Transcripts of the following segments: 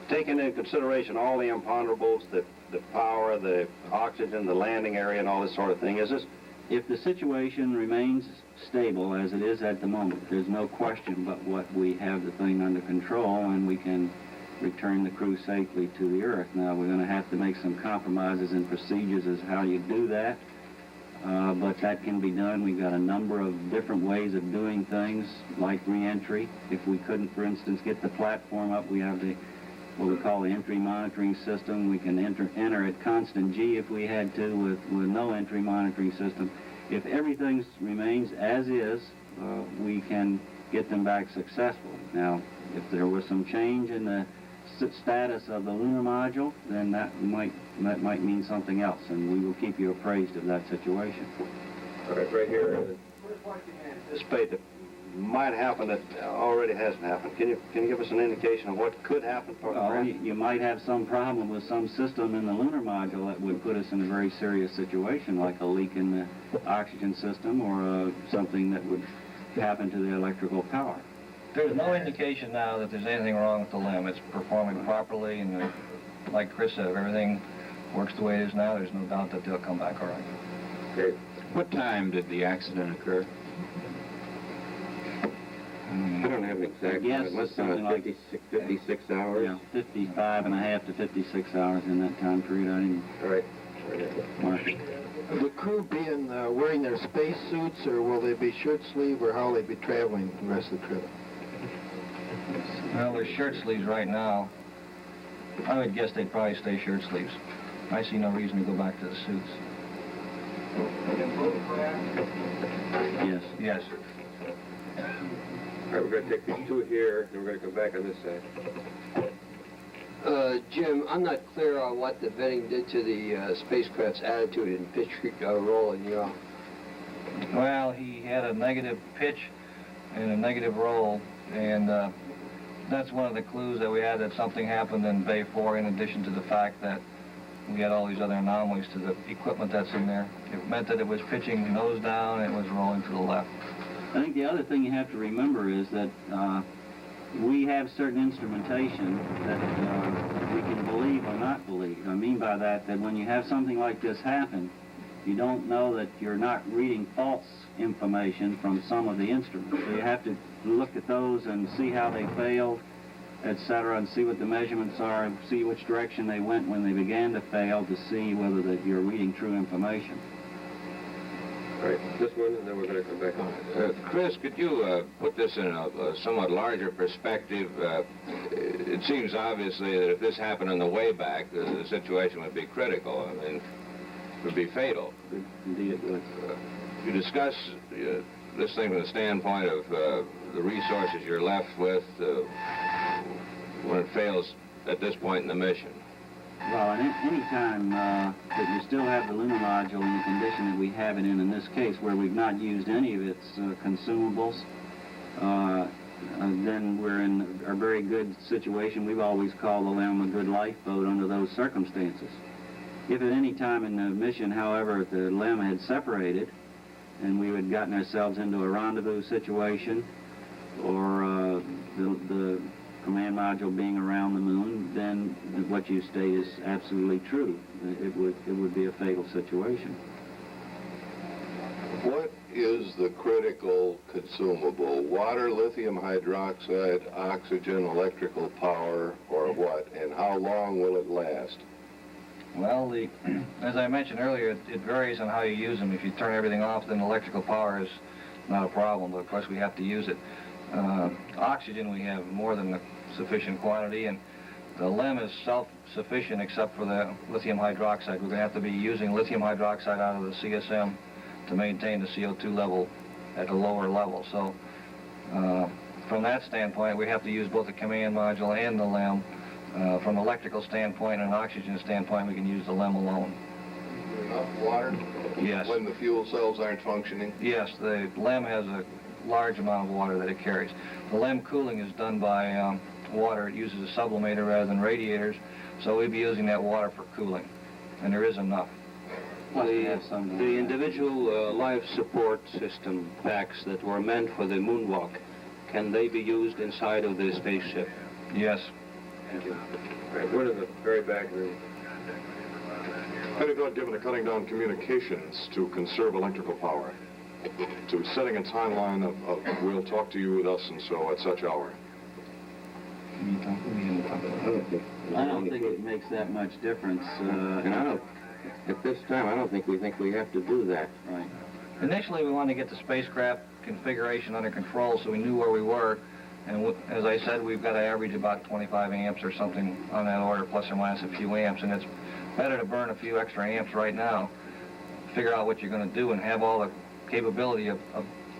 Taking into consideration all the imponderables, the power, the oxygen, the landing area, and all this sort of thing, is this? If the situation remains stable as it is at the moment, there's no question but what we have the thing under control and we can return the crew safely to the Earth. Now, we're going to have to make some compromises in procedures as how you do that, but that can be done. We've got a number of different ways of doing things, like re-entry. If we couldn't, for instance, get the platform up, we have what we call the entry monitoring system. We can enter at constant G if we had to with no entry monitoring system. If everything remains as is, we can get them back successfully. Now, if there was some change in the status of the lunar module, then that might mean something else, and we will keep you appraised of that situation. All right, right here. Anticipate that might happen that already hasn't happened. Can you give us an indication of what could happen? You might have some problem with some system in the lunar module that would put us in a very serious situation, like a leak in the oxygen system or something that would happen to the electrical power. There's no indication now that there's anything wrong with the LEM. It's performing properly, and like Chris said, if everything works the way it is now, there's no doubt that they'll come back all right. Okay. What time did the accident occur? I don't have an exact Yes, it must something have like 56 hours. Yeah, 55 and a half to 56 hours in that time period. I didn't All right. mark it. Will the crew be wearing their space suits, or will they be shirt sleeve, or how will they be traveling the rest of the trip? Well, they're shirt sleeves right now. I would guess they'd probably stay shirt sleeves. I see no reason to go back to the suits. Yes. Yes. All right, we're going to take these two here, and we're going to come back on this side. Jim, I'm not clear on what the vetting did to the spacecraft's attitude and pitch roll and yaw. Well, he had a negative pitch and a negative roll, and that's one of the clues that we had that something happened in Bay 4, in addition to the fact that we had all these other anomalies to the equipment that's in there. It meant that it was pitching nose down and it was rolling to the left. I think the other thing you have to remember is that we have certain instrumentation that we can believe or not believe. I mean by that when you have something like this happen, you don't know that you're not reading false information from some of the instruments. So you have to look at those and see how they failed, etc., and see what the measurements are, and see which direction they went when they began to fail, to see whether that you're reading true information. All right, this one, and then we're going to come back on. Chris, could you put this in a somewhat larger perspective? It seems obviously that if this happened on the way back, the situation would be critical. I mean, it would be fatal. Indeed it would. You discuss this thing from the standpoint of the resources you're left with when it fails at this point in the mission. Well, at any time that you still have the lunar module in the condition that we have it in this case, where we've not used any of its consumables, then we're in a very good situation. We've always called the LEM a good lifeboat under those circumstances. If at any time in the mission, however, the LEM had separated and we had gotten ourselves into a rendezvous situation, or the command module being around the moon, then what you state is absolutely true. It would be a fatal situation. What is the critical consumable? Water, lithium hydroxide, oxygen, electrical power, or what? And how long will it last? Well, as I mentioned earlier, it varies on how you use them. If you turn everything off, then electrical power is not a problem, but of course we have to use it. Oxygen, we have more than a sufficient quantity, and the LEM is self-sufficient except for the lithium hydroxide. We're going to have to be using lithium hydroxide out of the CSM to maintain the CO2 level at a lower level. So from that standpoint, we have to use both the command module and the LEM. From an electrical standpoint and an oxygen standpoint, we can use the LEM alone. Enough water? Yes. When the fuel cells aren't functioning? Yes, the LEM has a large amount of water that it carries. The LEM cooling is done by water. It uses a sublimator rather than radiators, so we'd be using that water for cooling, and there is enough. The individual life support system packs that were meant for the moonwalk, can they be used inside of the spaceship? Yes. Thank you. All right, we're to the very back room. Any thought given to cutting down communications to conserve electrical power? To setting a timeline of we'll talk to you with us and so at such hour? I don't think it makes that much difference. And I don't, at this time, I don't think we have to do that. Right. Initially, we wanted to get the spacecraft configuration under control so we knew where we were. And as I said, we've got to average about 25 amps or something on that order, plus or minus a few amps. And it's better to burn a few extra amps right now, figure out what you're going to do, and have all the capability of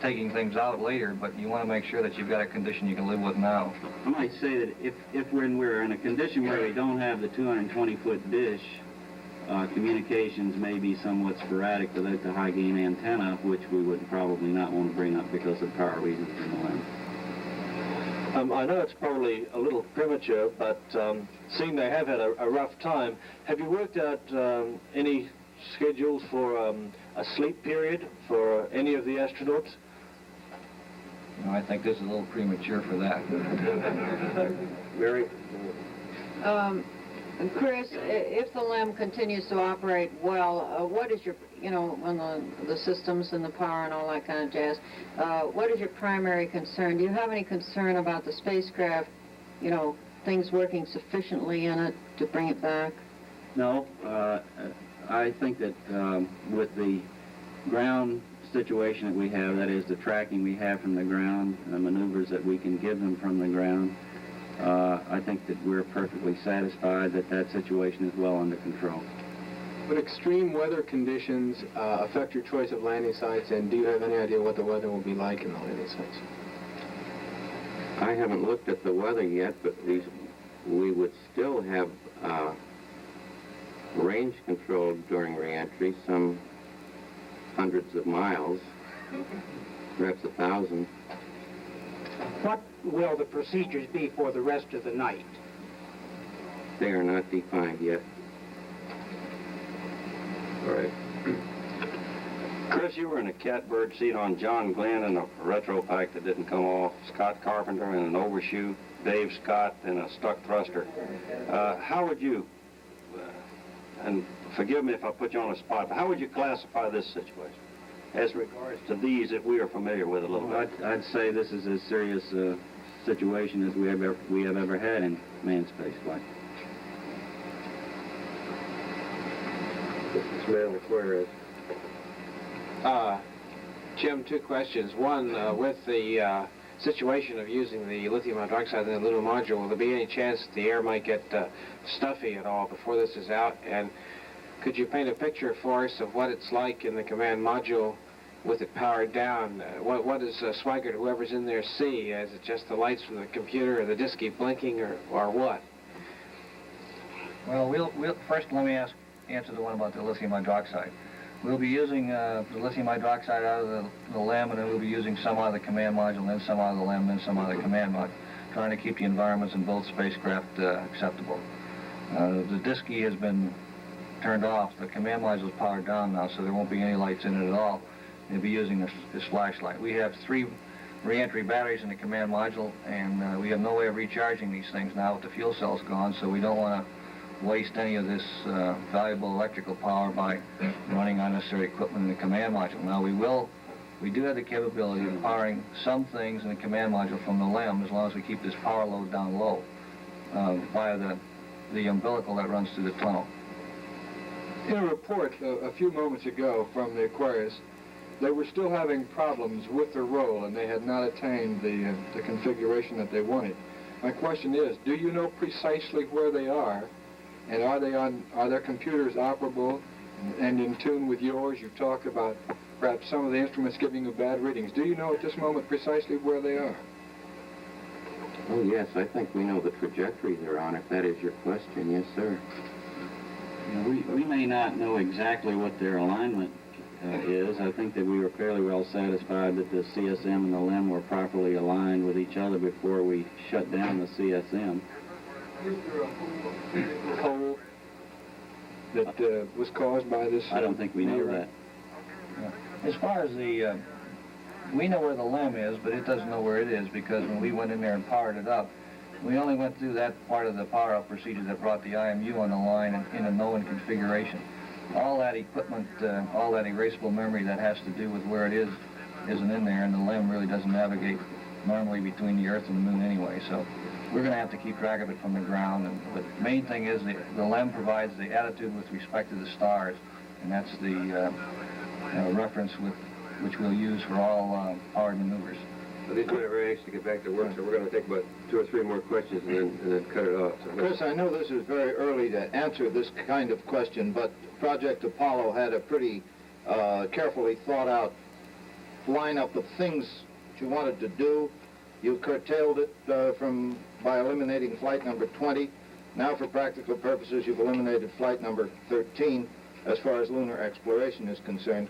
taking things out later. But you want to make sure that you've got a condition you can live with now. I might say that if we're in a condition where we don't have the 220-foot dish, communications may be somewhat sporadic without the high-gain antenna, which we would probably not want to bring up because of power reasons in the land. I know it's probably a little premature, but seeing they have had a rough time, have you worked out any schedules for a sleep period for any of the astronauts? No, I think this is a little premature for that. Mary? Chris, if the LEM continues to operate well, what is your, on the systems and the power and all that kind of jazz, what is your primary concern? Do you have any concern about the spacecraft, things working sufficiently in it to bring it back? No, I think that with the ground situation that we have, that is the tracking we have from the ground, the maneuvers that we can give them from the ground, I think that we're perfectly satisfied that that situation is well under control. Would extreme weather conditions affect your choice of landing sites, and do you have any idea what the weather will be like in the landing sites? I haven't looked at the weather yet, but we would still have range control during re-entry, some hundreds of miles, perhaps 1,000. What will the procedures be for the rest of the night? They are not defined yet. All right. Chris, you were in a catbird seat on John Glenn in a retro pack that didn't come off, Scott Carpenter in an overshoot, Dave Scott in a stuck thruster. How would you, and forgive me if I put you on the spot, but how would you classify this situation as regards to these that we are familiar with a little bit? I'd say this is as serious a situation as we have ever had in manned space flight. This man McQuarrie is. Jim, two questions. One, with the situation of using the lithium hydroxide in the Lunar module, will there be any chance that the air might get stuffy at all before this is out? And could you paint a picture for us of what it's like in the command module with it powered down? What does Swigert, whoever's in there, see? Is it just the lights from the computer or the disk keep blinking, or what? Well, we'll first let me answer the one about the lithium hydroxide. We'll be using the lithium hydroxide out of the LEM, and then we'll be using some out of the command module, and then some out of the LEM, and then some out of the command module, trying to keep the environments in both spacecraft acceptable. The diski has been turned off. The command module is powered down now, so there won't be any lights in it at all. They'll be using this flashlight. We have 3 re-entry batteries in the command module, and we have no way of recharging these things now with the fuel cells gone, so we don't want to waste any of this valuable electrical power by running unnecessary equipment in the command module. Now we do have the capability of powering some things in the command module from the LEM as long as we keep this power load down low via the umbilical that runs through the tunnel. In a report a few moments ago from the Aquarius, they were still having problems with their roll, and they had not attained the configuration that they wanted. My question is, do you know precisely where they are? And are their computers operable and in tune with yours? You talk about perhaps some of the instruments giving you bad readings. Do you know at this moment precisely where they are? Oh, yes, I think we know the trajectory they're on, if that is your question. Yes, sir. We may not know exactly what their alignment is. I think that we were fairly well satisfied that the CSM and the LEM were properly aligned with each other before we shut down the CSM. Hole that was caused by this? I don't think we know that. As far as we know where the LEM is, but it doesn't know where it is, because when we went in there and powered it up, We only went through that part of the power-up procedure that brought the IMU on the line in a known configuration. All that equipment, all that erasable memory that has to do with where it is, isn't in there, and the LEM really doesn't navigate normally between the Earth and the Moon anyway, so we're going to have to keep track of it from the ground. And the main thing is the LEM provides the attitude with respect to the stars, and that's the reference with which we'll use for all powered maneuvers. Well, these men are very anxious to get back to work, so we're going to take about 2 or 3 more questions and then cut it off. So Chris, I know this is very early to answer this kind of question, but Project Apollo had a pretty carefully thought out lineup of things that you wanted to do. You curtailed it by eliminating flight number 20. Now, for practical purposes, you've eliminated flight number 13 as far as lunar exploration is concerned.